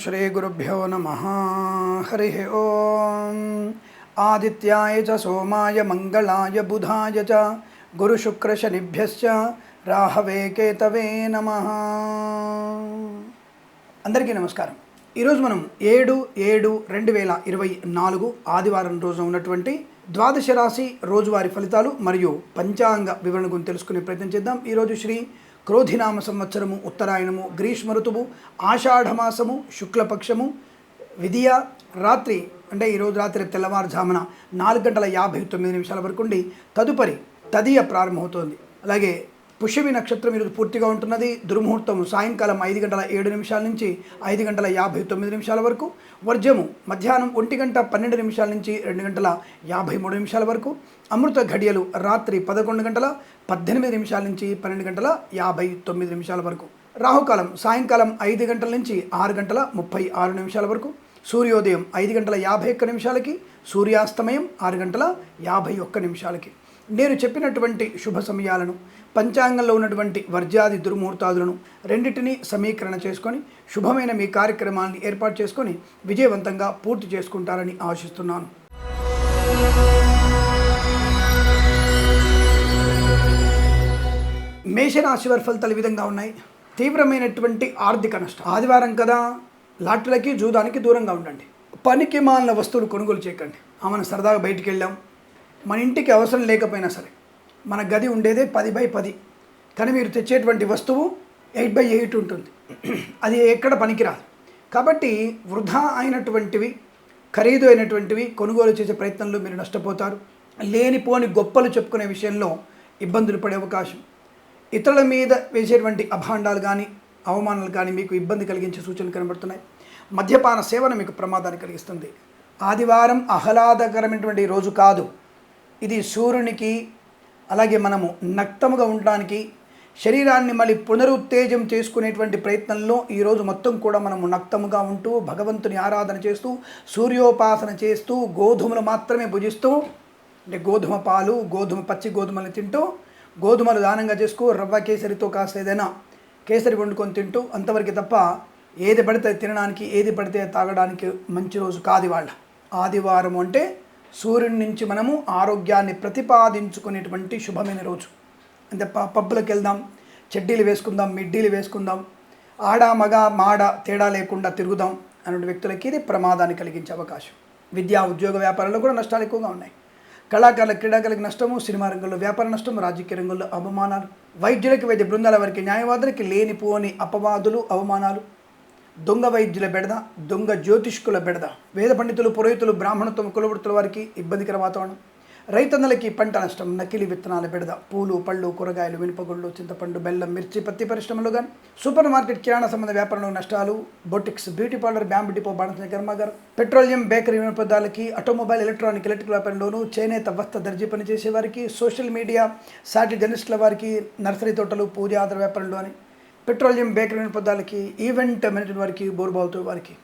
శ్రీ గురుభ్యో నమః. హరి ఓం. ఆదిత్యాయ చ సోమాయ మంగళాయ బుధాయ చ గురుశుక్రశనిభ్యశ్చ రాహవే కేతవే నమః. అందరికీ నమస్కారం. ఈరోజు మనం 7/7/2024 ఆదివారం రోజున ఉన్నటువంటి ద్వాదశ రాశి రోజువారీ ఫలితాలు మరియు పంచాంగ వివరణ గురించి తెలుసుకునే ప్రయత్నం చేద్దాం. ఈరోజు శ్రీ క్రోధినామ సంవత్సరము, ఉత్తరాయణము, గ్రీష్మ ఋతువు, ఆషాఢమాసము, శుక్లపక్షము, విధియ రాత్రి అంటే ఈరోజు రాత్రి తెల్లవారుజామున 4:59 వరకు ఉండి తదుపరి తదియ ప్రారంభమవుతోంది. అలాగే పుష్యమి నక్షత్రం ఈరోజు పూర్తిగా ఉంటున్నది. దుర్ముహూర్తం సాయంకాలం 5:07 నుంచి 5:59 వరకు. వర్జము మధ్యాహ్నం 1:12 నుంచి 2:53 వరకు. అమృత ఘడియలు రాత్రి 11:18 నుంచి 12:59 వరకు. రాహుకాలం సాయంకాలం 5 గంటల నుంచి 6:36 వరకు. సూర్యోదయం 5:51 సూర్యాస్తమయం 6:51. నేను చెప్పినటువంటి శుభ సమయాలను, పంచాంగంలో ఉన్నటువంటి వర్జాది దుర్ముహూర్తాదులను రెండింటినీ సమీకరణ చేసుకొని శుభమైన మీ కార్యక్రమాన్ని ఏర్పాటు చేసుకొని విజయవంతంగా పూర్తి చేసుకుంటారని ఆశిస్తున్నాను. మేషరాశి వారి ఫలితాలు ఈ విధంగా ఉన్నాయి. తీవ్రమైనటువంటి ఆర్థిక నష్టం. ఆదివారం కదా, లాటరీలకి జూదానికి దూరంగా ఉండండి. పనికి మాలిన వస్తువులు కొనుగోలు చేయకండి. మనం సరదాగా బయటికి వెళ్ళాం, మన ఇంటికి అవసరం లేకపోయినా సరే, మన గది ఉండేదే 10/10, కానీ మీరు తెచ్చేటువంటి వస్తువు 8/8 ఉంటుంది. అది ఎక్కడ పనికిరాదు. కాబట్టి వృధా అయినటువంటివి, ఖరీదు అయినటువంటివి కొనుగోలు చేసే ప్రయత్నంలో మీరు నష్టపోతారు. లేనిపోని గొప్పలు చెప్పుకునే విషయంలో ఇబ్బందులు పడే అవకాశం, ఇతరుల మీద వేసేటువంటి అభాండాలు కానీ అవమానాలు కానీ మీకు ఇబ్బంది కలిగించే సూచనలు కనబడుతున్నాయి. మద్యపాన సేవన మీకు ప్రమాదాన్ని కలిగిస్తుంది. ఆదివారం ఆహ్లాదకరమైనటువంటి రోజు కాదు. ఇది సూర్యునికి, అలాగే మనము నక్తముగా ఉండడానికి, శరీరాన్ని మళ్ళీ పునరుత్తేజం చేసుకునేటువంటి ప్రయత్నంలో ఈరోజు మొత్తం కూడా మనము నక్తముగా ఉంటూ భగవంతుని ఆరాధన చేస్తూ సూర్యోపాసన చేస్తూ గోధుమలు మాత్రమే భుజిస్తూ, అంటే గోధుమ పాలు, పచ్చి గోధుమలు తింటూ, గోధుమలు దానంగా చేసుకో, రవ్వ కేసరితో కాస్త ఏదైనా కేసరి వండుకొని తింటూ, అంతవరకు తప్ప ఏది పడితే తినడానికి, ఏది పడితే తాగడానికి మంచి రోజు కాదు వాళ్ళ. ఆదివారం అంటే సూర్యుడి నుంచి మనము ఆరోగ్యాన్ని ప్రతిపాదించుకునేటువంటి శుభమైన రోజు. అంటే పబ్బులకు వెళ్దాం, చెడ్డీలు వేసుకుందాం, మిడ్డీలు వేసుకుందాం, ఆడ మగ మాడ తేడా లేకుండా తిరుగుదాం అనే వ్యక్తులకి ఇది ప్రమాదాన్ని కలిగించే అవకాశం. విద్యా ఉద్యోగ వ్యాపారాల్లో కూడా నష్టాలు ఎక్కువగా ఉన్నాయి. కళాకారుల క్రీడాకారులకు నష్టము, సినిమా రంగంలో వ్యాపార నష్టం, రాజకీయ రంగంలో అవమానాలు, వైద్యులకి, వైద్య బృందాల వారికి, న్యాయవాదులకి లేనిపోని అపవాదులు, అవమానాలు, దొంగ వైద్యుల బెడద, దొంగ జ్యోతిష్కుల బెడద, వేద పండితులు, పురోహితులు, బ్రాహ్మణత్వం, కులవృత్తుల వారికి ఇబ్బందికర వాతావరణం, రైతన్నలకి పంట నష్టం, నకిలీ విత్తనాల బెడద, పూలు, పళ్ళు, కూరగాయలు, మినపగుళ్ళు, చింతపండు, బెల్లం, మిర్చి, పత్తి పరిశ్రమలు కానీ, సూపర్ మార్కెట్, కిరాణా సంబంధ వ్యాపారంలో నష్టాలు, boutiques, beauty parlour, bamboo depot, బాణసంచ కర్మాగారం, పెట్రోలియం, బేకరీ వినోదాలకి, ఆటోమొబైల్, ఎలక్ట్రికల్ వ్యాపారంలోనూ, చేనేత, వస్త్ర, దర్జీ పనిచేసే వారికి, సోషల్ మీడియా, సాటి జర్నలిస్టుల వారికి, నర్సరీ తోటలు, పూజ ఆధార వ్యాపారంలోని, పెట్రోలియం, బేకరీ వినోదాలకి, ఈవెంట్ మేనేజ్మెంట్ వారికి, బోర్బావుతో వారికి,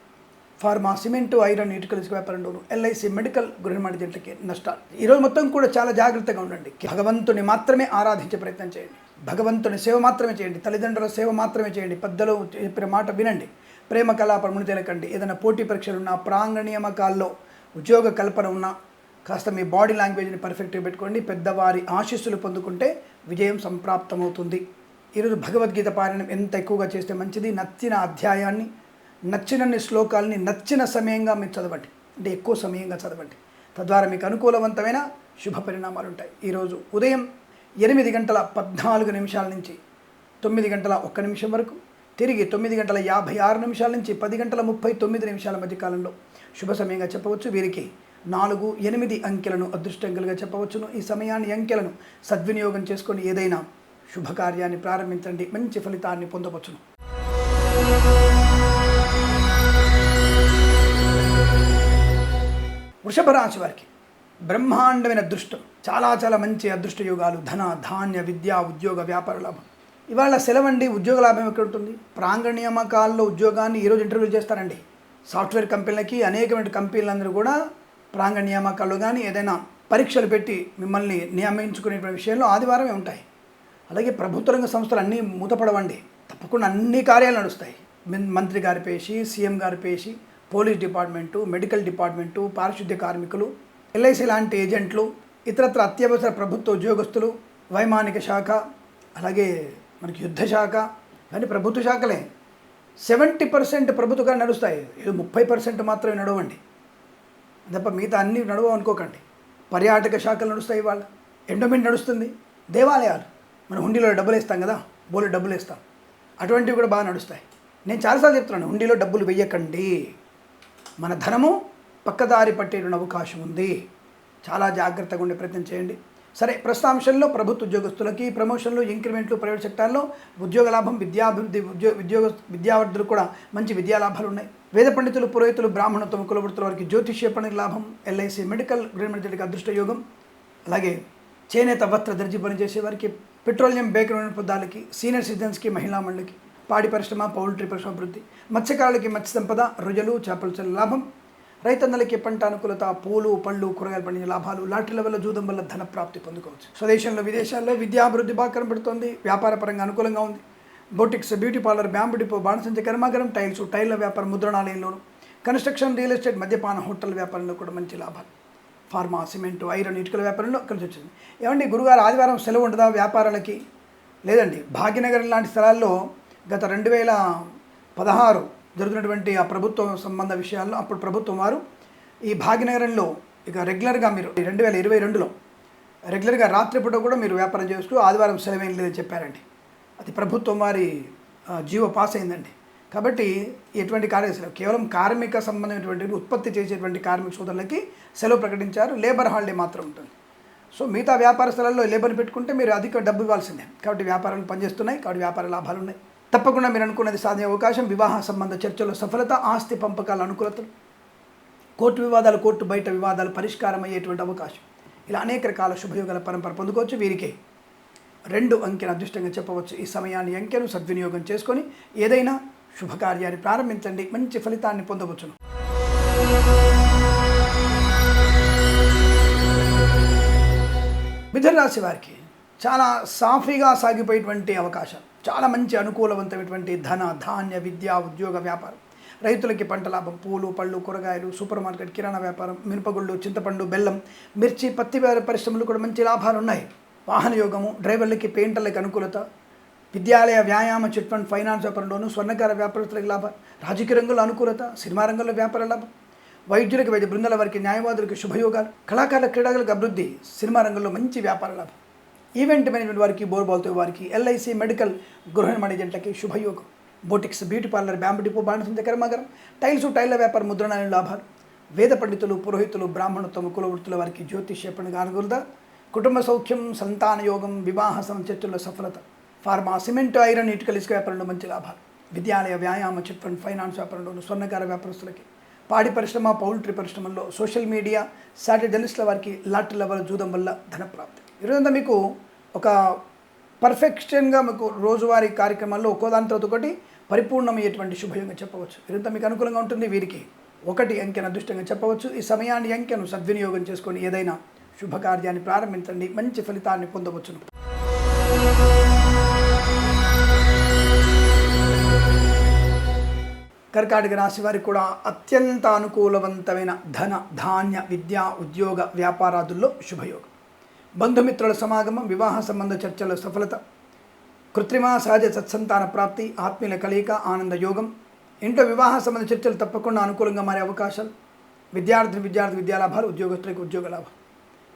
ఫార్మా, సిమెంటు, ఐరన్, ఇటుకల వ్యాపారంలోను, ఎల్ఐసి, మెడికల్, గృహనిర్మాణ జంటలకి నష్టాలు. ఈరోజు మొత్తం కూడా చాలా జాగ్రత్తగా ఉండండి. భగవంతుని మాత్రమే ఆరాధించే ప్రయత్నం చేయండి. భగవంతుని సేవ మాత్రమే చేయండి. తల్లిదండ్రుల సేవ మాత్రమే చేయండి. పెద్దలు చెప్పిన మాట వినండి. ప్రేమ కళాపరమును తెలకండి. ఏదైనా పోటీ పరీక్షలు ఉన్నా, ప్రాంగణ నియామకాల్లో ఉద్యోగ కల్పన ఉన్నా కాస్త మీ బాడీ లాంగ్వేజ్ని పర్ఫెక్ట్గా పెట్టుకోండి. పెద్దవారి ఆశీస్సులు పొందుకుంటే విజయం సంప్రాప్తమవుతుంది. ఈరోజు భగవద్గీత పారాయణం ఎంత ఎక్కువగా చేస్తే మంచిది. నచ్చిన అధ్యాయాన్ని, నచ్చినన్ని శ్లోకాలని నచ్చిన సమయంగా మీరు చదవండి. అంటే ఎక్కువ సమయంగా చదవండి. తద్వారా మీకు అనుకూలవంతమైన శుభ పరిణామాలు ఉంటాయి. ఈరోజు ఉదయం 8:14 నుంచి 9:01 వరకు, తిరిగి 9:56 నుంచి 10:39 మధ్య కాలంలో శుభ సమయంగా చెప్పవచ్చు. వీరికి 4, 8 అంకెలను అదృష్టంగా చెప్పవచ్చును. ఈ సమయాన్ని, అంకెలను సద్వినియోగం చేసుకొని ఏదైనా శుభకార్యాన్ని ప్రారంభించండి. మంచి ఫలితాన్ని పొందవచ్చును. వృషభ రాశి వారికి బ్రహ్మాండమైన అదృష్టం, చాలా మంచి అదృష్ట యోగాలు, ధన, ధాన్య, విద్యా, ఉద్యోగ, వ్యాపార లాభం. ఇవాళ సెలవండి. ఉద్యోగ లాభం ఎక్కడ ఉంటుంది? ప్రాంగణ నియామకాల్లో ఉద్యోగాన్ని ఈరోజు ఇంటర్వ్యూలు చేస్తారండి. సాఫ్ట్వేర్ కంపెనీలకి, అనేకమైన కంపెనీలందరూ కూడా ప్రాంగణ నియామకాల్లో కానీ ఏదైనా పరీక్షలు పెట్టి మిమ్మల్ని నియమించుకునే విషయంలో ఆదివారమే ఉంటాయి. అలాగే ప్రభుత్వ రంగ సంస్థలు అన్నీ మూతపడవండి. తప్పకుండా అన్ని కార్యాలు నడుస్తాయి. మంత్రి గారి పేషి, సీఎం గారి పేషి, పోలీస్ డిపార్ట్మెంటు, మెడికల్ డిపార్ట్మెంటు, పారిశుద్ధ్య కార్మికులు, ఎల్ఐసి లాంటి ఏజెంట్లు, ఇతరత్ర అత్యవసర ప్రభుత్వ ఉద్యోగస్తులు, వైమానిక శాఖ, అలాగే మనకి యుద్ధ శాఖ, కానీ ప్రభుత్వ శాఖలే 70% ప్రభుత్వగా నడుస్తాయి. ఏదో 30% మాత్రమే నడవండి తప్ప మిగతా అన్నీ నడవ అనుకోకండి. పర్యాటక శాఖలు నడుస్తాయి, వాళ్ళ ఎండోమెంట్ నడుస్తుంది, దేవాలయాలు మనం హుండీలో డబ్బులు వేస్తాం కదా, బోలు డబ్బులు వేస్తాం, అటువంటివి కూడా బాగా నడుస్తాయి. నేను చాలాసార్లు చెప్తున్నాను, హుండీలో డబ్బులు వెయ్యకండి, మన ధనము పక్కదారి పట్టేటువంటి అవకాశం ఉంది, చాలా జాగ్రత్తగా ఉండే ప్రయత్నం చేయండి. సరే, ప్రస్తుతాంశంలో ప్రభుత్వ ఉద్యోగస్తులకి ప్రమోషన్లు, ఇంక్రిమెంట్లు, ప్రైవేట్ సెక్టార్లో ఉద్యోగ లాభం, విద్యాభివృద్ధి, విద్యార్థులు కూడా మంచి విద్యా లాభాలు ఉన్నాయి. వేద పండితులు, పురోహితులు, బ్రాహ్మణత్వం, కులవృత్తుల వారికి జ్యోతిష్య పనికి లాభం, ఎల్ఐసి, మెడికల్, గృహ అదృష్ట యోగం, అలాగే చేనేత, వస్త్ర, దర్జీ పనిచేసే వారికి, పెట్రోలియం, బేకరీ పదార్థాలకి, సీనియర్ సిటిజన్స్కి, మహిళా మండలికి, పాడి పరిశ్రమ, పౌల్ట్రీ పరిశ్రమ అభివృద్ధి, మత్స్యకారులకి మత్స్య సంపద, రొయ్యలు, చేపల చెల్ల లాభం, రైతన్నలకి పంట అనుకూలత, పూలు, పళ్ళు, కూరగాయలు పండించే లాభాలు, లాటరీల వల్ల, జూదం వల్ల ధన ప్రాప్తి పొందుకోవచ్చు. స్వదేశంలో, విదేశాల్లో విద్యాభివృద్ధి బాగా కనబడుతోంది, వ్యాపార పరంగా అనుకూలంగా ఉంది. Boutiques, beauty parlour, bamboo depot, బాణసంచ కర్మాగారం, టైల్ల వ్యాపారం, ముద్రణాలయంలోను, కన్స్ట్రక్షన్, రియల్ ఎస్టేట్, మద్యపాన, హోటల్ వ్యాపారంలో కూడా మంచి లాభాలు. ఫార్మా, సిమెంటు, ఐరన్, ఇటుకల వ్యాపారంలో కలిసి వచ్చింది. ఏమండి, గురుగారు ఆదివారం సెలవు ఉంటుందా వ్యాపారాలకి? లేదండి. భాగ్యనగరం లాంటి స్థలాల్లో గత 2016 జరుగుతున్నటువంటి ఆ ప్రభుత్వం సంబంధ విషయాల్లో అప్పుడు ప్రభుత్వం వారు ఈ భాగ్యనగరంలో ఇక రెగ్యులర్గా మీరు 2022లో రెగ్యులర్గా రాత్రిపూట కూడా మీరు వ్యాపారం చేస్తూ ఆదివారం సెలవేం లేదని చెప్పారండి. అది ప్రభుత్వం వారి జీవో పాస్ అయిందండి. కాబట్టి ఎటువంటి కార్యశిలవు కేవలం కార్మిక సంబంధమైనటువంటి ఉత్పత్తి చేసేటువంటి కార్మిక సోదరులకి సెలవు ప్రకటించారు. లేబర్ హాలిడే మాత్రం ఉంటుంది. సో మిగతా వ్యాపార స్థలాల్లో లేబర్ని పెట్టుకుంటే మీరు అధిక డబ్బు ఇవ్వాల్సిందే. కాబట్టి వ్యాపారాలు పనిచేస్తున్నాయి, కాబట్టి వ్యాపార లాభాలు ఉన్నాయి. తప్పకుండా మీరు అనుకున్నది సాధనే అవకాశం. వివాహ సంబంధ చర్చల్లో సఫలత, ఆస్తి పంపకాల అనుకూలతలు, కోర్టు వివాదాలు, కోర్టు బయట వివాదాలు పరిష్కారం అయ్యేటువంటి అవకాశం, ఇలా అనేక రకాల శుభయోగాల పరంపర పొందుకోవచ్చు. వీరికి 2 అంకెను అదృష్టంగా చెప్పవచ్చు. ఈ సమయాన్ని అంకెను సద్వినియోగం చేసుకొని ఏదైనా శుభకార్యాన్ని ప్రారంభించండి, మంచి ఫలితాన్ని పొందవచ్చును. మిథున రాశి వారికి చాలా సాఫీగా సాగిపోయేటువంటి అవకాశం, చాలా మంచి అనుకూలవంతమైనటువంటి ధన, ధాన్య, విద్య, ఉద్యోగ, వ్యాపారం, రైతులకి పంట లాభం, పూలు, పళ్ళు, కూరగాయలు, సూపర్ మార్కెట్, కిరాణా వ్యాపారం, మినపగుళ్ళు, చింతపండు, బెల్లం, మిర్చి, పత్తి పరిశ్రమలు కూడా మంచి లాభాలు ఉన్నాయి. వాహన యోగము, డ్రైవర్లకి, పెయింటర్లకి అనుకూలత, విద్యాలయ, వ్యాయామ, చిట్ ఫండ్, ఫైనాన్స్ వ్యాపారంలోనూ, స్వర్ణకార వ్యాపారస్తులకు లాభం, రాజకీయ రంగంలో అనుకూలత, సినిమా రంగంలో వ్యాపార లాభం, వైద్యులకు, వైద్య బృందాల వారికి, న్యాయవాదులకు శుభయోగాలు, కళాకారుల, క్రీడాలకు అభివృద్ధి, సినిమా రంగంలో మంచి వ్యాపార లాభం, ఈవెంట్ మేనేజ్మెంట్ వారికి, బోర్బాల్తో వారికి, ఎల్ఐసి, మెడికల్, గృహ నిర్మాణ ఏజెంట్లకి శుభయోగం, boutiques, beauty parlour, bamboo depot, బాణసంచ కర్మాగారం, టైల్ల వ్యాపారం, ముద్రణాలయం లాభాలు, వేద పండితులు, పురోహితులు, బ్రాహ్మణత్వం, కులవృత్తుల వారికి జ్యోతిష్య పండుగ అనుకూలత, కుటుంబ సౌఖ్యం, సంతాన యోగం, వివాహ చర్చల్లో సఫలత, ఫార్మా, సిమెంట్, ఐరన్, ఇటుకల, ఇసుక వ్యాపారంలో మంచి లాభాలు, విద్యాలయ, వ్యాయామ, చిట్ ఫండ్, ఫైనాన్స్ వ్యాపారంలోను, స్వర్ణకార వ్యాపారస్తులకి, పాడి పరిశ్రమ, పౌల్ట్రీ పరిశ్రమల్లో, సోషల్ మీడియా, సాటిలైట్ జర్నలిస్టుల వారికి లాటరీల వల్ల, జూదం వల్ల ధన ప్రాప్తి. ఈరోజంతా మీకు ఒక పర్ఫెక్షన్గా మీకు రోజువారీ కార్యక్రమాల్లో ఒక్కోదాని తర్వాత ఒకటి పరిపూర్ణమయ్యేటువంటి శుభయోగంగా చెప్పవచ్చు. ఇదంతా మీకు అనుకూలంగా ఉంటుంది. వీరికి 1 అంకెను అదృష్టంగా చెప్పవచ్చు. ఈ సమయాన్ని అంకెను సద్వినియోగం చేసుకొని ఏదైనా శుభకార్యాన్ని ప్రారంభించండి, మంచి ఫలితాన్ని పొందవచ్చును. కర్కాటక రాశి వారికి కూడా అత్యంత అనుకూలవంతమైన ధన, ధాన్య, విద్యా, ఉద్యోగ, వ్యాపారాదుల్లో శుభయోగం, బంధుమిత్రుల సమాగమం, వివాహ సంబంధ చర్చల సఫలత, కృత్రిమ, సహజ సత్సంతాన ప్రాప్తి, ఆత్మీయుల కలయిక, ఆనంద యోగం, ఇంట్లో వివాహ సంబంధ చర్చలు తప్పకుండా అనుకూలంగా మారే అవకాశాలు, విద్యార్థి విద్యాలాభాలు, ఉద్యోగస్తులకు ఉద్యోగ లాభం,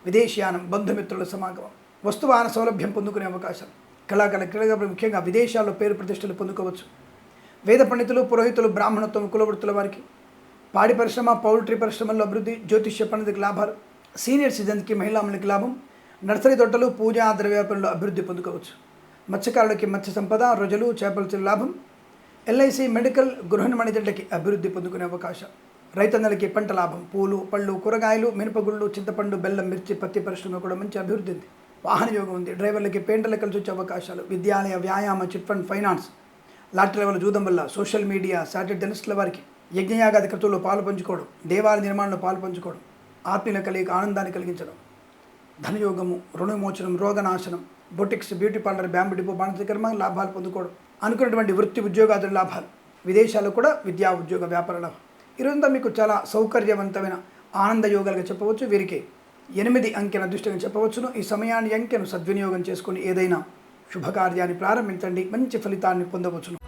విదేశీయానం, బంధుమిత్రుల సమాగమం, వస్తువాహన సౌలభ్యం పొందుకునే అవకాశాలు, కళాకారుల, క్రీడాకారులు ముఖ్యంగా విదేశాల్లో పేరు ప్రతిష్టలు పొందుకోవచ్చు. వేద పండితులు, పురోహితులు, బ్రాహ్మణత్వం, కులవృత్తుల వారికి, పాడి పరిశ్రమ, పౌల్ట్రీ పరిశ్రమల్లో అభివృద్ధి, జ్యోతిష్య పండితులకు లాభాలు, సీనియర్ సిటిజన్స్కి, మహిళాములకి లాభం, నర్సరీ తోటలు, పూజా ద్రవ్య వ్యాపారంలో అభివృద్ధి పొందుకోవచ్చు. మత్స్యకారులకి మత్స్య సంపద, రొయ్యలు, చేపల చెల్లు లాభం, ఎల్ఐసి, మెడికల్, గృహ నిర్మాణ ఏజెంట్లకి అభివృద్ధి పొందుకునే అవకాశం, రైతన్నలకి పంట లాభం, పూలు, పళ్ళు, కూరగాయలు, మినపగుళ్ళు, చింతపండు, బెల్లం, మిర్చి, పత్తి పరిశ్రమ కూడా మంచి అభివృద్ధి ఉంది. వాహన యోగం ఉంది. డ్రైవర్లకి, పెయింటర్లకు కలిసి వచ్చే అవకాశాలు, విద్యాలయ, వ్యాయామ, చిట్ ఫండ్, ఫైనాన్స్, లాటరీల వల్ల, జూదం వల్ల, సోషల్ మీడియా, సాటిలైట్ జర్నలిస్టుల వారికి యజ్ఞయాగాది కృతుల్లో పాలు పంచుకోవడం, దేవాలయ నిర్మాణంలో పాలు పంచుకోవడం, ఆత్మీయుల కలిగి ఆనందాన్ని కలిగించడం, ధనయోగము, రుణవిమోచనం, రోగనాశనం, boutiques, beauty parlour, bamboo depot, బాణస కర్మ లాభాలు పొందుకోవడం, అనుకున్నటువంటి వృత్తి, ఉద్యోగాదుల లాభాలు, విదేశాల్లో కూడా విద్యా ఉద్యోగ వ్యాపార లాభం. ఈరోజంతా మీకు చాలా సౌకర్యవంతమైన ఆనంద యోగాలుగా చెప్పవచ్చు. వీరికి 8 అంకెను అదృష్టంగా చెప్పవచ్చును. ఈ సమయాన్ని అంకెను సద్వినియోగం చేసుకుని ఏదైనా శుభకార్యాన్ని ప్రారంభించండి, మంచి ఫలితాన్ని పొందవచ్చును.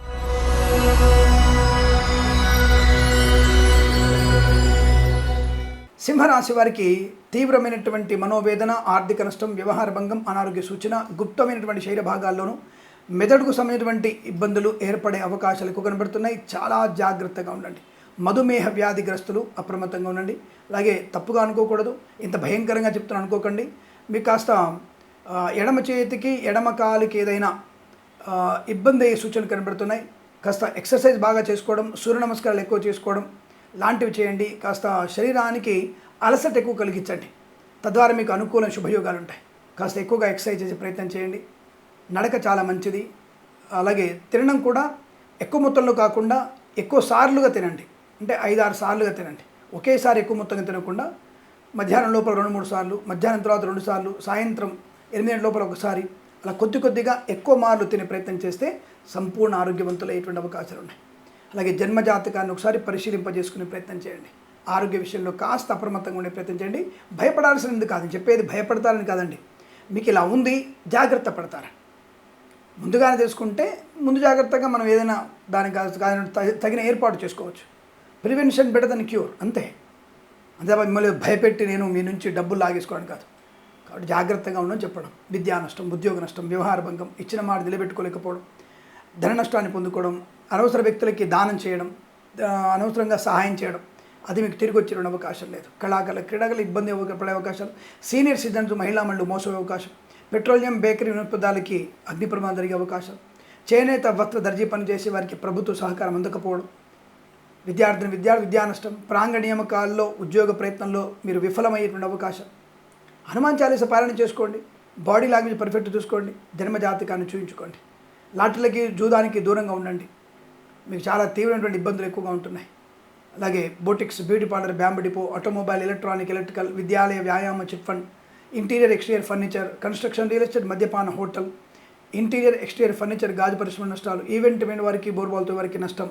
సింహరాశి వారికి తీవ్రమైనటువంటి మనోవేదన, ఆర్థిక నష్టం, వ్యవహార భంగం, అనారోగ్య సూచన, గుప్తమైనటువంటి శరీర భాగాల్లోనూ మెదడుకు సంబంధించినటువంటి ఇబ్బందులు ఏర్పడే అవకాశాలు ఎక్కువ కనబడుతున్నాయి. చాలా జాగ్రత్తగా ఉండండి. మధుమేహ వ్యాధిగ్రస్తులు అప్రమత్తంగా ఉండండి. అలాగే తప్పుగా అనుకోకూడదు, ఇంత భయంకరంగా చెప్తున్నాను అనుకోకండి. మీకు కాస్త ఎడమ చేతికి ఎడమ కాలుకి ఏదైనా ఇబ్బంది అయ్యే సూచనలు కనబడుతున్నాయి. కాస్త ఎక్సర్సైజ్ బాగా చేసుకోవడం, సూర్య నమస్కారాలు ఎక్కువ చేసుకోవడం లాంటివి చేయండి. కాస్త శరీరానికి అలసట ఎక్కువ కలిగించండి, తద్వారా మీకు అనుకూల శుభయోగాలు ఉంటాయి. కాస్త ఎక్కువగా ఎక్సర్సైజ్ చేసే ప్రయత్నం చేయండి. నడక చాలా మంచిది. అలాగే తినడం కూడా ఎక్కువ మొత్తంలో కాకుండా ఎక్కువ సార్లుగా తినండి. అంటే 5-6 సార్లుగా తినండి. ఒకేసారి ఎక్కువ మొత్తంగా తినకుండా మధ్యాహ్నం లోపల 2-3 సార్లు, మధ్యాహ్నం తర్వాత 2 సార్లు, సాయంత్రం 8 గంటల లోపల ఒకసారి, అలా కొద్దిగా ఎక్కువ మార్లు తినే ప్రయత్నం చేస్తే సంపూర్ణ ఆరోగ్యవంతులు అయ్యేటువంటి అవకాశాలు ఉన్నాయి. అలాగే జన్మజాతకాన్ని ఒకసారి పరిశీలింపజేసుకునే ప్రయత్నం చేయండి. ఆరోగ్య విషయంలో కాస్త అప్రమత్తంగా ఉండే ప్రయత్నం చేయండి. భయపడాల్సినది కాదు, చెప్పేది భయపడతారని కాదండి. మీకు ఇలా ఉంది, జాగ్రత్త పడతారు. ముందుగానే తెలుసుకుంటే ముందు జాగ్రత్తగా మనం ఏదైనా దానికి తగిన ఏర్పాటు చేసుకోవచ్చు. ప్రివెన్షన్ బెటర్ దెన్ క్యూర్, అంతే. అంతే మిమ్మల్ని భయపెట్టి నేను మీ నుంచి డబ్బులు లాగేసుకోవడం కాదు. కాబట్టి జాగ్రత్తగా ఉండడం చెప్పడం. విద్యా నష్టం, ఉద్యోగ నష్టం, వ్యవహార భంగం, ఇచ్చిన మాట నిలబెట్టుకోలేకపోవడం, ధన నష్టాన్ని పొందుకోవడం, అనవసర వ్యక్తులకి దానం చేయడం, అనవసరంగా సహాయం చేయడం, అది మీకు తిరిగి వచ్చే అవకాశం లేదు. క్రీడాకలు ఇబ్బంది పడే అవకాశాలు, సీనియర్ సిటిజన్స్ మహిళా మండలి మోసపోయే అవకాశం, పెట్రోలియం బేకరీ వినోత్పదాలకి అగ్ని ప్రమాదం జరిగే అవకాశం, చేనేత వస్త్ర దర్జీ పనిచేసే వారికి ప్రభుత్వ సహకారం అందకపోవడం, విద్యా నష్టం, ప్రాంగణ నియామకాల్లో ఉద్యోగ ప్రయత్నంలో మీరు విఫలమయ్యేటువంటి అవకాశం. హనుమాన్ చాలీస పాలన చేసుకోండి. బాడీ లాంగ్వేజ్ పర్ఫెక్ట్ చూసుకోండి. జన్మజాతకాన్ని చూపించుకోండి. లాటరీలకి జూదానికి దూరంగా ఉండండి. మీకు చాలా తీవ్రమైనటువంటి ఇబ్బందులు ఎక్కువగా ఉంటున్నాయి. అలాగే boutiques, beauty parlour, bamboo depot, automobile, electrical, విద్యాలయ, వ్యాయామ, chit fund, interior exterior furniture, construction, real estate, మద్యపాన, హోటల్, ఇంటీరియర్ ఎక్స్టీరియర్ ఫర్నిచర్, గాజు పరిశ్రమ నష్టాలు, ఈవెంట్ వారికి, బోర్బాల్తో వారికి నష్టం,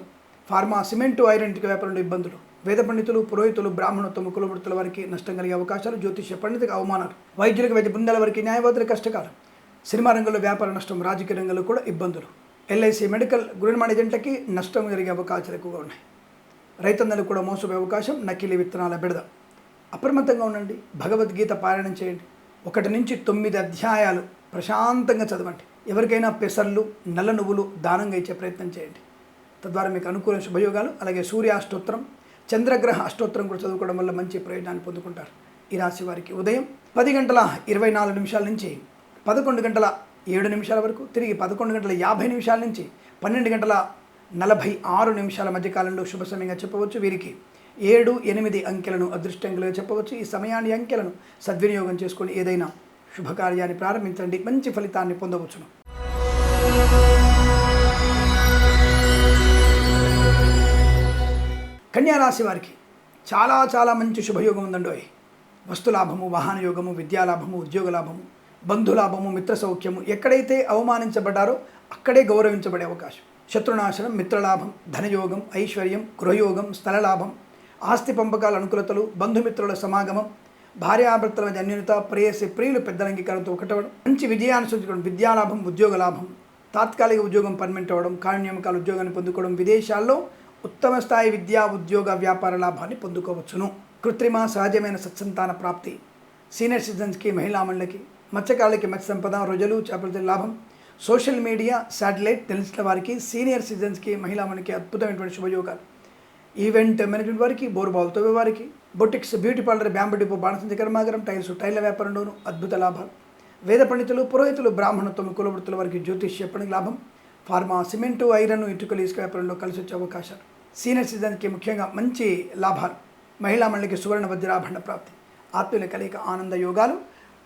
ఫార్మా, సిమెంటు, ఐరన్ ఇటుక వ్యాపారంలో ఇబ్బందులు, వేద పండితులు, పురోహితులు, బ్రాహ్మణత్వం, కులవృత్తుల వారికి నష్టం కలిగే అవకాశాలు, జ్యోతిష్య పండితులకు అవమానాలు, వైద్యులకు, వైద్య బృందాల వారికి, న్యాయవాదులకు కష్టకాలం, సినిమా రంగంలో వ్యాపార నష్టం, రాజకీయ రంగంలో కూడా ఇబ్బందులు, ఎల్ఐసి, మెడికల్, గృహ ఏజెంట్లకి నష్టం జరిగే అవకాశాలు ఎక్కువగా ఉన్నాయి. రైతన్నలకు కూడా మోసపోయే అవకాశం, నకిలీ విత్తనాల బెడద. అప్రమత్తంగా ఉండండి. భగవద్గీత పారాయణం చేయండి. 1 నుంచి 9 అధ్యాయాలు ప్రశాంతంగా చదవండి. ఎవరికైనా పెసర్లు, నల్ల నువ్వులు దానంగా ఇచ్చే ప్రయత్నం చేయండి. తద్వారా మీకు అనుకూల శుభయోగాలు. అలాగే సూర్య అష్టోత్తరం, చంద్రగ్రహ అష్టోత్తరం కూడా చదువుకోవడం వల్ల మంచి ప్రయోజనాన్ని పొందుకుంటారు. ఈ రాశి వారికి ఉదయం 10:24 నుంచి 11:07 వరకు, తిరిగి 11:50 నుంచి 12:46 మధ్య కాలంలో శుభ సమయంగా చెప్పవచ్చు. వీరికి 7, 8 అంకెలను అదృష్టంగా చెప్పవచ్చు. ఈ సమయాన్ని అంకెలను సద్వినియోగం చేసుకొని ఏదైనా శుభకార్యాన్ని ప్రారంభించండి, మంచి ఫలితాన్ని పొందవచ్చును. కన్యారాశి వారికి చాలా మంచి శుభయోగం ఉందండి. వస్తులాభము, వాహన యోగము, విద్యాలాభము, ఉద్యోగ లాభము, బంధులాభము, మిత్ర సౌఖ్యము. ఎక్కడైతే అవమానించబడ్డారో అక్కడే గౌరవించబడే అవకాశం. శత్రునాశనం, మిత్రలాభం, ధనయోగం, ఐశ్వర్యం, గృహయోగం, స్థలలాభం, ఆస్తి పంపకాల అనుకూలతలు, బంధుమిత్రుల సమాగమం, భార్యాభర్తల మధ్య అన్యోన్యత, ప్రేయసి ప్రియులు పెద్దల అంగీకారంతో ఒకటవడం, మంచి విజయాన్ని సూచించడం, విద్యాలాభం, ఉద్యోగ లాభం, తాత్కాలిక ఉద్యోగం పర్మనెంట్ అవ్వడం, కాల నియామకాల ఉద్యోగాన్ని పొందుకోవడం, విదేశాల్లో ఉత్తమ స్థాయి విద్యా ఉద్యోగ వ్యాపార లాభాన్ని పొందుకోవచ్చును. కృత్రిమ సహజమైన సత్సంతాన ప్రాప్తి, సీనియర్ సిటిజన్స్కి, మహిళా మండలికి, మత్స్యకారులకి మత్స్య సంపద, రొజలు, చేపల లాభం, సోషల్ మీడియా, శాటిలైట్ తెలిసిన వారికి, సీనియర్ సిటిజన్స్కి, మహిళా మండలికి అద్భుతమైనటువంటి శుభయోగాలు. ఈవెంట్ మేనేజ్మెంట్ వారికి, బోర్బాల్తో వారికి, boutiques, beauty parlour, bamboo depot, బాణసంచ కర్మాగారం, టైర్ల వ్యాపారంలోనూ అద్భుత లాభాలు. వేద పండితులు, పురోహితులు, బ్రాహ్మణత్వం, కులవృత్తుల వారికి జ్యోతిష్య పండితుల లాభం. ఫార్మా, సిమెంటు, ఐరన్, ఇటుకలు, ఇసుక వ్యాపారంలో కలిసి వచ్చే అవకాశాలు. సీనియర్ సిటిజన్కి ముఖ్యంగా మంచి లాభాలు. మహిళా మండలికి సువర్ణ వజ్రాభరణ ప్రాప్తి. ఆత్మీయుల కలయిక, ఆనంద యోగాలు.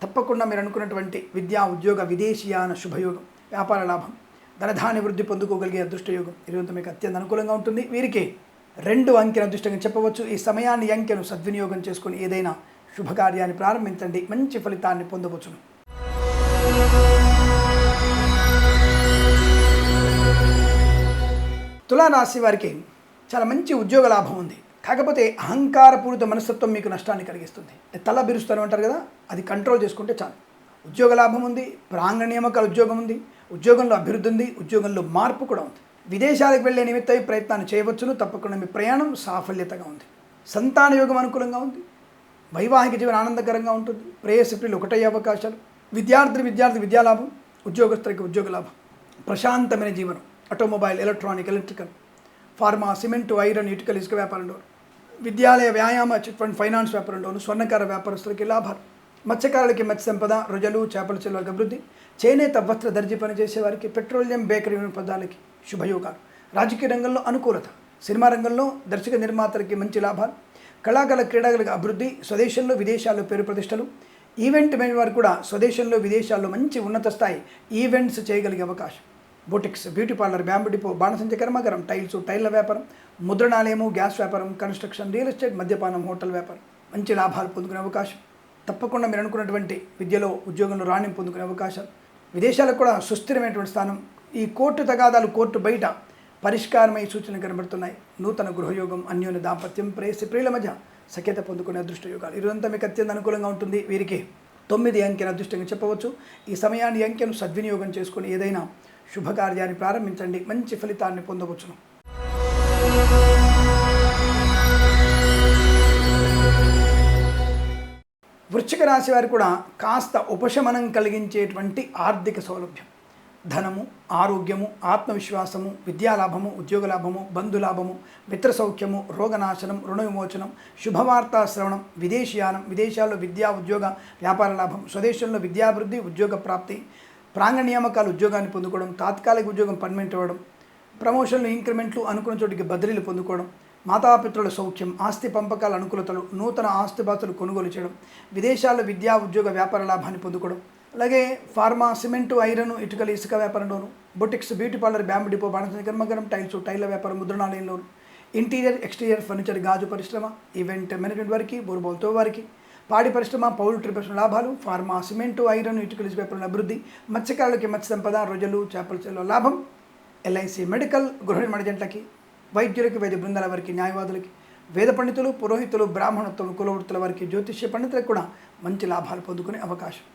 తప్పకుండా మీరు అనుకున్నటువంటి విద్యా ఉద్యోగ విదేశీయాన శుభయోగం, వ్యాపార లాభం, ధనధాన్య వృద్ధి పొందుకోగలిగే అదృష్టయోగం ఈరోజు మీకు అత్యంత అనుకూలంగా ఉంటుంది. వీరికి 2 అంకెను అదృష్టంగా చెప్పవచ్చు. ఈ సమయాన్ని అంకెను సద్వినియోగం చేసుకుని ఏదైనా శుభకార్యాన్ని ప్రారంభించండి, మంచి ఫలితాన్ని పొందవచ్చును. తులారాశి వారికి చాలా మంచి ఉద్యోగ లాభం ఉంది. కాకపోతే అహంకారపూరిత మనస్తత్వం మీకు నష్టాన్ని కలిగిస్తుంది. తల బిరుస్తాను అంటారు కదా, అది కంట్రోల్ చేసుకుంటే చాలు. ఉద్యోగ లాభం ఉంది, ప్రాంగణ నియామకాల ఉద్యోగం ఉంది, ఉద్యోగంలో అభివృద్ధి ఉంది, ఉద్యోగంలో మార్పు కూడా ఉంది. విదేశాలకు వెళ్ళే నిమిత్తం ప్రయత్నాన్ని చేయవచ్చును. తప్పకుండా మీ ప్రయాణం సాఫల్యతగా ఉంది. సంతాన యోగం అనుకూలంగా ఉంది. వైవాహిక జీవనం ఆనందకరంగా ఉంటుంది. ప్రేయసిప్రిలు ఒకటయ్యే అవకాశాలు. విద్యార్థి విద్యాలాభం, ఉద్యోగస్తులకి ఉద్యోగ లాభం. ప్రశాంతమైన జీవనం. Automobile, electronic, electrical, pharma, cement, iron, ఇటుకలు, ఇసుక వ్యాపారంలో, విద్యాలయ, వ్యాయామ, చిట్ ఫండ్, ఫైనాన్స్ వ్యాపారంలోను, స్వర్ణకార వ్యాపారస్తులకి లాభాలు. మత్స్యకారులకి మత్స్య సంపద, రొయ్యలు, చేపల చెరువులకు అభివృద్ధి. చేనేత వస్త్ర దర్జీ పనిచేసేవారికి, పెట్రోలియం, బేకరీ పదాలకి శుభయోగాలు. రాజకీయ రంగంలో అనుకూలత. సినిమా రంగంలో దర్శక నిర్మాతలకి మంచి లాభాలు. కళాకారుల, క్రీడాకులకు అభివృద్ధి. స్వదేశంలో విదేశాల్లో పేరు ప్రతిష్టలు. ఈవెంట్ మేనేజ్ వారు కూడా స్వదేశంలో విదేశాల్లో మంచి ఉన్నత స్థాయి ఈవెంట్స్ చేయగలిగే అవకాశం. Boutiques, beauty parlour, bamboo depot, బాణసంచ కర్మాగారం, టైల్స్, టైల్ల వ్యాపారం, ముద్రణాలయము, గ్యాస్ వ్యాపారం, కన్స్ట్రక్షన్, రియల్ ఎస్టేట్, మద్యపానం, హోటల్ వ్యాపారం. మంచి లాభాలు పొందుకునే అవకాశం. తప్పకుండా మీరు అనుకున్నటువంటి విద్యలో, ఉద్యోగంలో రాణింపు పొందుకునే అవకాశాలు. విదేశాలకు కూడా సుస్థిరమైనటువంటి స్థానం. ఈ కోర్టు తగాదాలు కోర్టు బయట పరిష్కారమై సూచనలు కనబడుతున్నాయి. నూతన గృహయోగం, అన్యోన్య దాంపత్యం, ప్రేయసి ప్రియుల మధ్య సఖ్యత పొందుకునే అదృష్ట యోగాలు. ఇదంతా మీకు అత్యంత అనుకూలంగా ఉంటుంది. వీరికి 9 అంకెను అదృష్టంగా చెప్పవచ్చు. ఈ సమయాన్ని అంకెను సద్వినియోగం చేసుకుని ఏదైనా శుభకార్యాన్ని ప్రారంభించండి. మంచి ఫలితాన్ని పొందవచ్చును. వృశ్చిక రాశి వారు కూడా కాస్త ఉపశమనం కలిగించేటువంటి ఆర్థిక సౌలభ్యం, ధనము, ఆరోగ్యము, ఆత్మవిశ్వాసము, విద్యాలాభము, ఉద్యోగ లాభము, బంధులాభము, మిత్ర సౌఖ్యము, రోగనాశనం, రుణ విమోచనం, శుభవార్తా శ్రవణం, విదేశీయానం, విదేశాల్లో విద్యా, ఉద్యోగ, వ్యాపార లాభం, స్వదేశంలో విద్యాభివృద్ధి, ఉద్యోగ ప్రాప్తి, ప్రాంగణ నియామకాలు, ఉద్యోగాన్ని పొందుకోవడం, తాత్కాలిక ఉద్యోగం పర్మనెంట్ అవ్వడం, ప్రమోషన్లు, ఇంక్రిమెంట్లు, అనుకున్న చోటికి బదిలీలు పొందుకోవడం, మాతాపితృల సౌఖ్యం, ఆస్తి పంపకాల అనుకూలతలు, నూతన ఆస్తిపాస్తులు కొనుగోలు చేయడం, విదేశాల్లో విద్యా, ఉద్యోగ, వ్యాపార లాభాన్ని పొందుకోవడం. అలాగే ఫార్మా, సిమెంటు, ఐరన్, ఇటుకలు, ఇసుక వ్యాపారంలోను, boutiques, beauty parlour, bamboo depot, బాణసంచ కర్మాగారం, టైల్స్, టైల్ల వ్యాపారం, ముద్రణాలయంలోను, ఇంటీరియర్, ఎక్స్టీరియర్ ఫర్నిచర్, గాజు పరిశ్రమ, ఈవెంట్ మేనేజ్మెంట్ వారికి, బోరుబావులతో వారికి, పాడి పరిశ్రమ, పౌల్ట్రీ పరిశ్రమ లాభాలు, ఫార్మా, సిమెంటు, ఐరన్, ఇటుకలు, ఇసుక వ్యాపారం అభివృద్ధి, మత్స్యకారులకి మత్స్య సంపద, రొయ్యలు, చేపల చెరువుల లాభం, ఎల్ఐసి, మెడికల్, గృహ నిర్మాణ జంటలకి, వైద్యులకి, వైద్య బృందాల వారికి, న్యాయవాదులకి, వేద పండితులు, పురోహితులు, బ్రాహ్మణత్వం, కులవృత్తుల వారికి, జ్యోతిష్య పండితులకు కూడా మంచి లాభాలు పొందుకునే అవకాశం.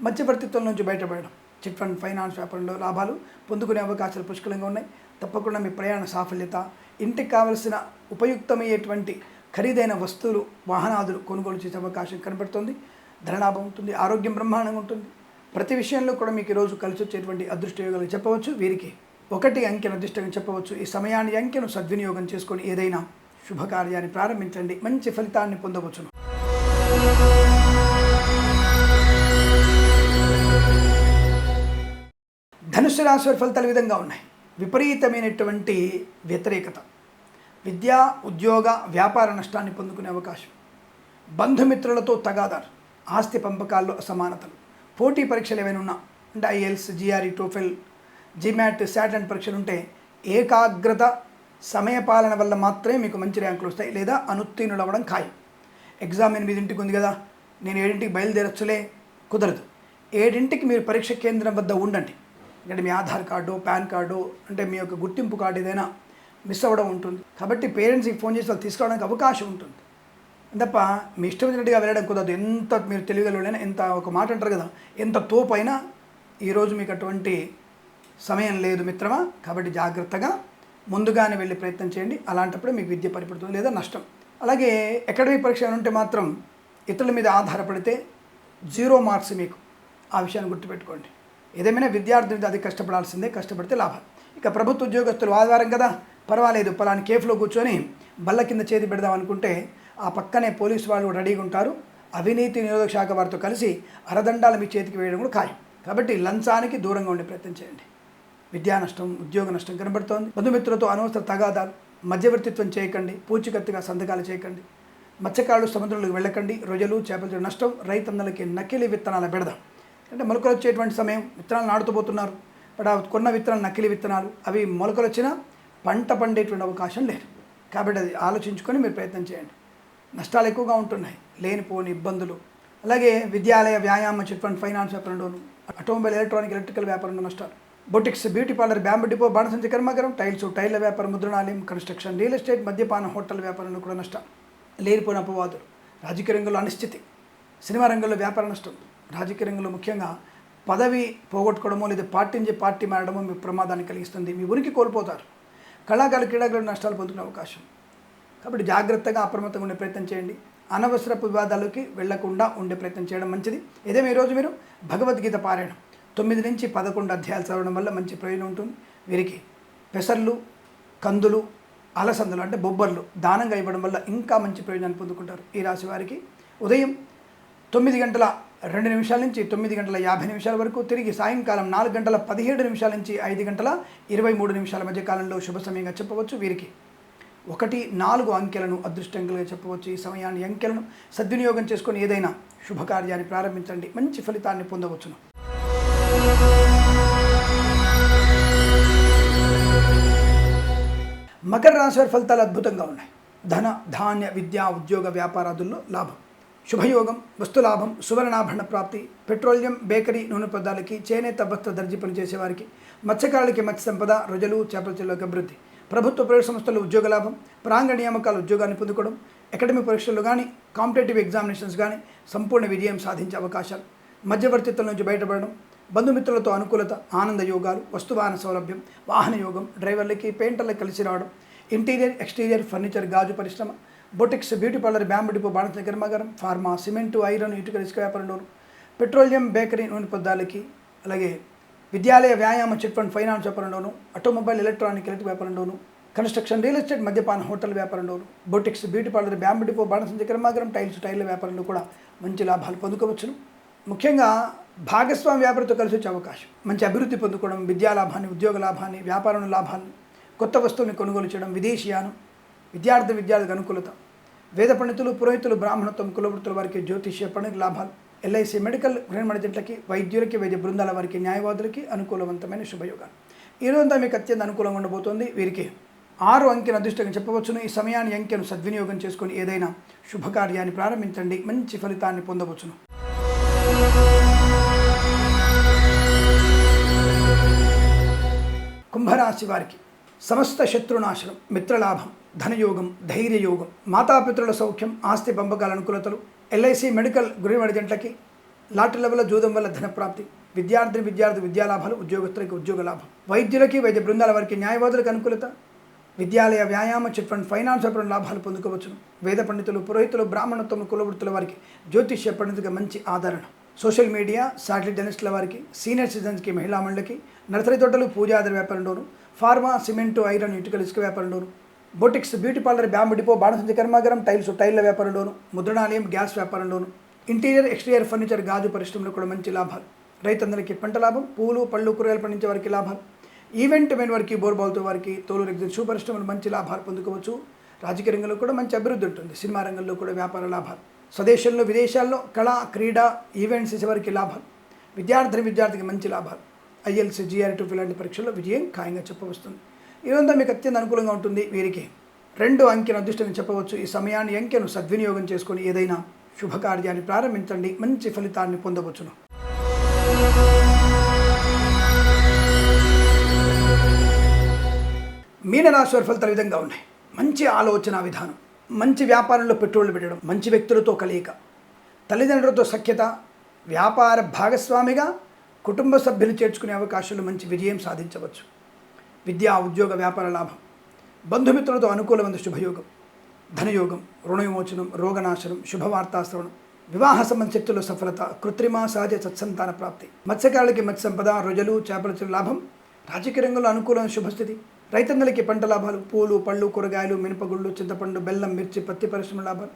మధ్యవర్తిత్వం నుంచి బయటపడడం, చిట్ ఫండ్, ఫైనాన్స్ వ్యాపారంలో లాభాలు పొందుకునే అవకాశాలు పుష్కలంగా ఉన్నాయి. తప్పకుండా మీ ప్రయాణ సాఫల్యత, ఇంటికి కావలసిన ఉపయుక్తమయ్యేటువంటి ఖరీదైన వస్తువులు, వాహనాదులు కొనుగోలు చేసే అవకాశం కనబడుతుంది. ధనలాభం ఉంటుంది. ఆరోగ్యం బ్రహ్మాండంగా ఉంటుంది. ప్రతి విషయంలో కూడా మీకు ఈరోజు కలిసి వచ్చేటువంటి అదృష్ట యోగాలు చెప్పవచ్చు. వీరికి 1 అంకెను అదృష్టంగా చెప్పవచ్చు. ఈ సమయాన్ని అంకెను సద్వినియోగం చేసుకొని ఏదైనా శుభకార్యాన్ని ప్రారంభించండి. మంచి ఫలితాన్ని పొందవచ్చును. ధనుస్సు రాశి వారి ఫలితాలు విధంగా ఉన్నాయి. విపరీతమైనటువంటి వ్యతిరేకత, విద్యా, ఉద్యోగ, వ్యాపార నష్టాన్ని పొందుకునే అవకాశం, బంధుమిత్రులతో తగాదాలు, ఆస్తి పంపకాల్లో అసమానతలు, పోటీ పరీక్షలు ఏమైనా ఉన్నా అంటే IELTS, GRE, TOEFL, GMAT, SAT పరీక్షలు ఉంటే ఏకాగ్రత, సమయపాలన వల్ల మాత్రమే మీకు మంచి ర్యాంకులు వస్తాయి, లేదా అనుత్తీర్ణులు అవ్వడం ఖాయం. ఎగ్జామ్ 8ంటికి ఉంది కదా, నేను 7ంటికి బయలుదేరచ్చులే, కుదరదు. 7ంటికి మీరు పరీక్ష కేంద్రం వద్ద ఉండండి. ఎందుకంటే మీ ఆధార్ కార్డు, పాన్ కార్డు, అంటే మీ యొక్క గుర్తింపు కార్డు ఏదైనా మిస్ అవ్వడం ఉంటుంది. కాబట్టి పేరెంట్స్కి ఫోన్ చేసి వాళ్ళు తీసుకురావడానికి అవకాశం ఉంటుంది తప్ప మీ ఇష్టం వచ్చినట్టుగా వెళ్ళడం కుదరదు. ఎంత మీరు తెలియగలైనా, ఎంత ఒక మాట అంటారు కదా, ఎంత తోపైనా ఈరోజు మీకు అటువంటి సమయం లేదు మిత్రమా. కాబట్టి జాగ్రత్తగా ముందుగానే వెళ్ళి ప్రయత్నం చేయండి. అలాంటప్పుడే మీకు విద్య పరిపడుతుంది, లేదా నష్టం. అలాగే అకాడమిక్ పరీక్ష ఉంటే మాత్రం ఇతరుల మీద ఆధారపడితే 0 మార్క్స్ మీకు. ఆ విషయాన్ని గుర్తుపెట్టుకోండి. ఏదేమైనా విద్యార్థి మీద అది కష్టపడాల్సిందే, కష్టపడితే లాభం. ఇక ప్రభుత్వ ఉద్యోగస్తులు ఆదివారం కదా, పర్వాలేదు, పలాని కేఫ్లో కూర్చొని బల్ల కింద చేతి పెడదాం అనుకుంటే ఆ పక్కనే పోలీసు వాళ్ళు రెడీగా ఉంటారు. అవినీతి నిరోధక శాఖ వారితో కలిసి అరదండాలు మీ చేతికి వేయడం కూడా ఖాయం. కాబట్టి లంచానికి దూరంగా ఉండే ప్రయత్నం చేయండి. విద్యా నష్టం, ఉద్యోగ నష్టం కనబడుతోంది. బంధుమిత్రులతో అనవసర తగాదాలు, మధ్యవర్తిత్వం చేయకండి, పూచికత్తుగా సంతకాలు చేయకండి, మత్స్యకారులు సముద్రంలోకి వెళ్ళకండి, రొయ్యలు, చేపల నష్టం, రైతన్నలకి నకిలీ విత్తనాల బెడద. అంటే మొలకలు వచ్చేటువంటి సమయం, విత్తనాలు నాటుతూ బట్ కొన్న విత్తనాలు నకిలీ విత్తనాలు, అవి మొలకలు వచ్చినా పంట పండేటువంటి అవకాశం లేదు. కాబట్టి అది ఆలోచించుకొని మీరు ప్రయత్నం చేయండి. నష్టాలు ఎక్కువగా ఉంటున్నాయి, లేనిపోని ఇబ్బందులు. అలాగే విద్యాలయ, వ్యాయామ, చిట్ ఫండ్, ఫైనాన్స్ వ్యాపారంలోను, ఆటోమొబైల్, ఎలక్ట్రానిక్, ఎలక్ట్రికల్ వ్యాపారంలో నష్టాలు, boutiques, beauty parlour, bamboo depot, బాణసంచి కర్మాగారం, టైల్స్, టైర్ల వ్యాపారం, ముద్రణాలయం, కన్స్ట్రక్షన్, రియల్ ఎస్టేట్, మద్యపాన, హోటల్ వ్యాపారంలో కూడా నష్టం. లేనిపోయిన అపవాదులు, రాజకీయ రంగంలో అనిశ్చితి, సినిమా రంగంలో వ్యాపార నష్టం. రాజకీయ రంగంలో ముఖ్యంగా పదవి పోగొట్టుకోవడమో లేదా పార్టీ మారడమో మీ ప్రమాదాన్ని కలిగిస్తుంది. మీ ఉనికి కోల్పోతారు. కళాకారులు, క్రీడాకారులు నష్టాలు పొందుకునే అవకాశం. కాబట్టి జాగ్రత్తగా అప్రమత్తంగా ఉండే ప్రయత్నం చేయండి. అనవసరపు వివాదాలకి వెళ్లకుండా ఉండే ప్రయత్నం చేయడం మంచిది. ఇదేమో ఈరోజు మీరు భగవద్గీత పారాయణం 9 నుంచి 11 అధ్యాయాలు చదవడం వల్ల మంచి ప్రయోజనం ఉంటుంది. వీరికి పెసర్లు, కందులు, అలసందులు అంటే బొబ్బర్లు దానంగా ఇవ్వడం వల్ల ఇంకా మంచి ప్రయోజనాన్ని పొందుకుంటారు. ఈ రాశి వారికి ఉదయం 9:02 నుంచి 9:50 వరకు, తిరిగి సాయంకాలం 4:17 నుంచి 5:23 మధ్య కాలంలో శుభ సమయంగా చెప్పవచ్చు. వీరికి 1, 4 అంకెలను అదృష్టంగా చెప్పవచ్చు. ఈ సమయాన్ని అంకెలను సద్వినియోగం చేసుకొని ఏదైనా శుభకార్యాన్ని ప్రారంభించండి, మంచి ఫలితాన్ని పొందవచ్చును. మకర రాశి వారి ఫలితాలు అద్భుతంగా ఉన్నాయి. ధన, ధాన్య, విద్యా, ఉద్యోగ, వ్యాపారాదుల్లో లాభం, శుభయోగం, వస్తులాభం, సువర్ణాభరణ ప్రాప్తి, పెట్రోలియం, బేకరీ, నూనె పదార్థాలకి, చేనేత, వస్త్ర, దర్జీ పనిచేసేవారికి, మత్స్యకారులకి మత్స్య సంపద, రొజలు, చేపల చెరువులకు అభివృద్ధి, ప్రభుత్వ ప్రైవేట్ సంస్థల్లో ఉద్యోగ లాభం, ప్రాంగణ నియామకాలు ఉద్యోగాన్ని పొందుకోవడం, అకాడమిక్ పరీక్షల్లో కానీ కాంపిటేటివ్ ఎగ్జామినేషన్స్ కానీ సంపూర్ణ విజయం సాధించే అవకాశాలు, మధ్యవర్తిత్వం నుంచి బయటపడడం, బంధుమిత్రులతో అనుకూలత, ఆనంద యోగాలు, వస్తువాహన సౌలభ్యం, వాహన యోగం, డ్రైవర్లకి, పెయింటర్లకి కలిసి రావడం, ఇంటీరియర్, ఎక్స్టీరియర్, ఫర్నిచర్, గాజు పరిశ్రమ, boutiques, beauty parlour, bamboo depot, బాణసంచి కర్మాగారం, ఫార్మా, సిమెంటు, ఐరన్, ఇటుక, ఇసుక వ్యాపారంలోను, పెట్రోలియం, బేకరీ, నూనె పదార్థాలకి, అలాగే విద్యాలయ, వ్యాయామ, చిట్ ఫండ్, ఫైనాన్స్ వ్యాపారంలోను, ఆటోమొబైల్, ఎలక్ట్రిక్ వ్యాపారంలోను, కన్స్ట్రక్షన్, రియల్ ఎస్టేట్, మద్యపాన, హోటల్ వ్యాపారంలోను, boutiques, beauty parlour, bamboo depot, బాణసంచి కర్మాగారం, టైల్స్, టైర్ల వ్యాపారంలో కూడా మంచి లాభాలు పొందుకోవచ్చును. ముఖ్యంగా భాగస్వామి వ్యాపారంతో కలిసి వచ్చే అవకాశం, మంచి అభివృద్ధి పొందుకోవడం, విద్యా లాభాన్ని, ఉద్యోగ లాభాన్ని, వ్యాపారం లాభాన్ని, కొత్త వస్తువుని కొనుగోలు చేయడం, విదేశీయానం, విద్యార్థులకు అనుకూలత, వేద పండితులు, పురోహితులు, బ్రాహ్మణత్వం, కులవృత్తుల వారికి జ్యోతిష్య పండుగ లాభాలు, ఎల్ఐసి, మెడికల్, గృహ జంటలకి, వైద్యులకి, వైద్య బృందాల వారికి, న్యాయవాదులకి అనుకూలవంతమైన శుభయోగాలు. ఈ రోజంతా మీకు అత్యంత అనుకూలంగా ఉండబోతోంది. వీరికి 6 అంకెను అదృష్టంగా చెప్పవచ్చును. ఈ సమయాన్ని అంకెను సద్వినియోగం చేసుకొని ఏదైనా శుభకార్యాన్ని ప్రారంభించండి, మంచి ఫలితాన్ని పొందవచ్చును. కుంభరాశి వారికి సమస్త శత్రునాశనం, మిత్రలాభం, ధనయోగం, ధైర్యయోగం, మాతాపితృల సౌఖ్యం, ఆస్తి పంపకాల అనుకూలతలు, ఎల్ఐసి, మెడికల్, గృహ జంటలకి, లాటరీ వల్ల, జూదం వల్ల ధనప్రాప్తి, విద్యార్థి విద్యాలాభాలు, ఉద్యోగస్తులకి ఉద్యోగ లాభం, వైద్యులకి, వైద్య బృందాల వారికి, న్యాయవాదులకు అనుకూలత, విద్యాలయ, వ్యాయామ, చిట్ ఫండ్, ఫైనాన్స్ వ్యాపారం లాభాలు పొందుకోవచ్చును. వేద పండితులు, పురోహితులు, బ్రాహ్మణత్వం, కులవృత్తుల వారికి, జ్యోతిష్య పండితులకు మంచి ఆదరణ, సోషల్ మీడియా, శాటిలైట్ జర్నలిస్టుల వారికి, సీనియర్ సిటిజన్స్కి, మహిళా మండలికి, నర్సరీ తోటలు, పూజాది వ్యాపారంలోను, ఫార్మా, సిమెంటు, ఐరన్, ఇటుకలు, ఇసుక వ్యాపారంలోను, boutiques, beauty parlour, bamboo depot, బాణసంచి కర్మాగారం, టైల్స్, టైర్ల వ్యాపారంలోను, ముద్రణాలయం, గ్యాస్ వ్యాపారంలోను, ఇంటీరియర్, ఎక్స్టీరియర్, ఫర్నిచర్, గాజు పరిశ్రమలో కూడా మంచి లాభాలు. రైతందరికీ పంట లాభం, పూలు, పళ్ళు, కూరగాయలు పండించే వారికి లాభాలు, ఈవెంట్ మెన్ వారికి, బోర్బాల్తో వారికి, తోలు, రెగ్జిన్, షూ పరిశ్రమలు మంచి లాభాలు పొందుకోవచ్చు. రాజకీయ రంగంలో కూడా మంచి అభివృద్ధి ఉంటుంది. సినిమా రంగంలో కూడా వ్యాపార లాభాలు, స్వదేశంలో, విదేశాల్లో కళా, క్రీడా, ఈవెంట్స్ చేసేవారికి లాభాలు, విద్యార్థికి మంచి లాభాలు, ఐఎల్స్, జిఆర్టీ ఇలాంటి పరీక్షల్లో విజయం ఖాయంగా చెప్పవస్తుంది. ఇదంతా మీకు అత్యంత అనుకూలంగా ఉంటుంది. వీరికి 2 అంకెను అదృష్టంగా చెప్పవచ్చు. ఈ సమయాన్ని అంకెను సద్వినియోగం చేసుకొని ఏదైనా శుభకార్యాన్ని ప్రారంభించండి, మంచి ఫలితాన్ని పొందవచ్చును. మీనరాశి వారి ఫలితాలు విధంగా ఉన్నాయి. మంచి ఆలోచన విధానం, మంచి వ్యాపారంలో పెట్టుబడులు పెట్టడం, మంచి వ్యక్తులతో కలయిక, తల్లిదండ్రులతో సఖ్యత, వ్యాపార భాగస్వామిగా కుటుంబ సభ్యులు చేర్చుకునే అవకాశాలు, మంచి విజయం సాధించవచ్చు. విద్యా, ఉద్యోగ, వ్యాపార లాభం, బంధుమిత్రులతో అనుకూలమైన శుభయోగం, ధనయోగం, రుణ విమోచనం, రోగనాశనం, శుభవార్తాశ్రవణం, వివాహ సంబంధ శక్తుల్లో సఫలత, కృత్రిమ, సహజ సత్సంతాన ప్రాప్తి, మత్స్యకారులకి మత్స్య సంపద, రొజలు, చేపల చెరువు లాభం, రాజకీయ రంగంలో అనుకూలమైన శుభస్థితి, రైతన్నలకి పంట లాభాలు, పూలు, పళ్ళు, కూరగాయలు, మినపగుళ్ళు, చింతపండు, బెల్లం, మిర్చి, పత్తి పరిశ్రమ లాభాలు,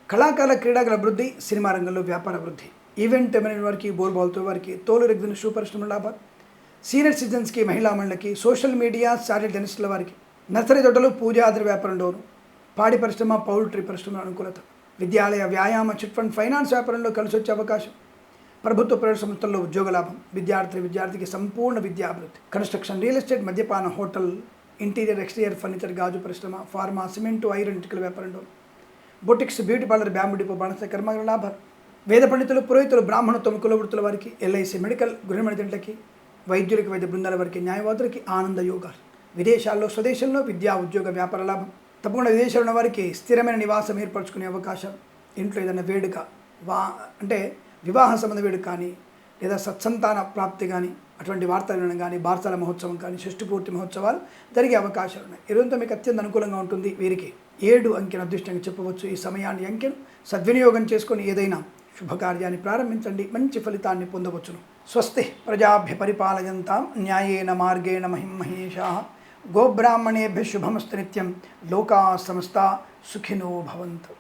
కళాకారుల, క్రీడాకారుల అభివృద్ధి, సినిమా రంగంలో వ్యాపార అభివృద్ధి, ఈవెంట్ మెన్ వారికి, బోర్బాల్తో వారికి, తోలు, రెగ్జిన్, షూ పరిశ్రమ లాభాలు, సీనియర్ సిటిజన్స్కి, మహిళా మండలికి, సోషల్ మీడియా, శాటిలైట్ జర్నలిస్టుల వారికి, నర్సరీ తోటలు, పూజాది వ్యాపారంలోను, పాడి పరిశ్రమ, పౌల్ట్రీ పరిశ్రమ అనుకూలత, విద్యాలయ, వ్యాయామ, చిట్ ఫండ్, ఫైనాన్స్ వ్యాపారంలో కలిసి వచ్చే అవకాశం, ప్రభుత్వ ప్రైవేట్ సంస్థల్లో ఉద్యోగ లాభం, విద్యార్థికి సంపూర్ణ విద్యాభివృద్ధి, కన్స్ట్రక్షన్, రియల్ ఎస్టేట్, మద్యపాన, హోటల్, ఇంటీరియర్, ఎక్స్టీరియర్, ఫర్నిచర్, గాజు పరిశ్రమ, ఫార్మా, సిమెంటు, ఐరన్, ఇటుకల వ్యాపారంలో, boutiques, beauty parlour, bamboo depot, బాణసంచి కర్మాగారం లాభాలు, వేద పండితులు, పురోహితులు, బ్రాహ్మణత్వం, కులవృత్తుల వారికి, ఎల్ఐసి, మెడికల్, గృహ జంటలకి, వైద్యులకి, వైద్య బృందాల వారికి, న్యాయవాదులకి ఆనంద యోగాలు. విదేశాల్లో, స్వదేశంలో విద్యా, ఉద్యోగ, వ్యాపార లాభం. తప్పకుండా విదేశాల్లో ఉన్న వారికి స్థిరమైన నివాసం ఏర్పరచుకునే అవకాశం. ఇంట్లో ఏదైనా వేడుక అంటే వివాహ సంబంధ వేడుక కానీ, లేదా సత్సంతాన ప్రాప్తి కానీ, అటువంటి వార్తలు వినడం కానీ, బార్సాల మహోత్సవం కానీ, షష్ఠి పూర్తి మహోత్సవాలు జరిగే అవకాశాలు ఉన్నాయి. ఈరోజుతో మీకు అత్యంత అనుకూలంగా ఉంటుంది. వీరికి 7 అంకెను అదృష్టంగా చెప్పవచ్చు. ఈ సమయాన్ని, అంకెను సద్వినియోగం చేసుకొని ఏదైనా శుభకార్యాన్ని ప్రారంభించండి, మంచి ఫలితాన్ని పొందవచ్చును. స్వస్తి ప్రజాభ్య పరిపాలయంతాం న్యాయేన మార్గేణ మహిం మహేషాః. గోబ్రాహ్మణేభ్య శుభమస్తు నిత్యం. లోకా సమస్తా సుఖినో భవంతు.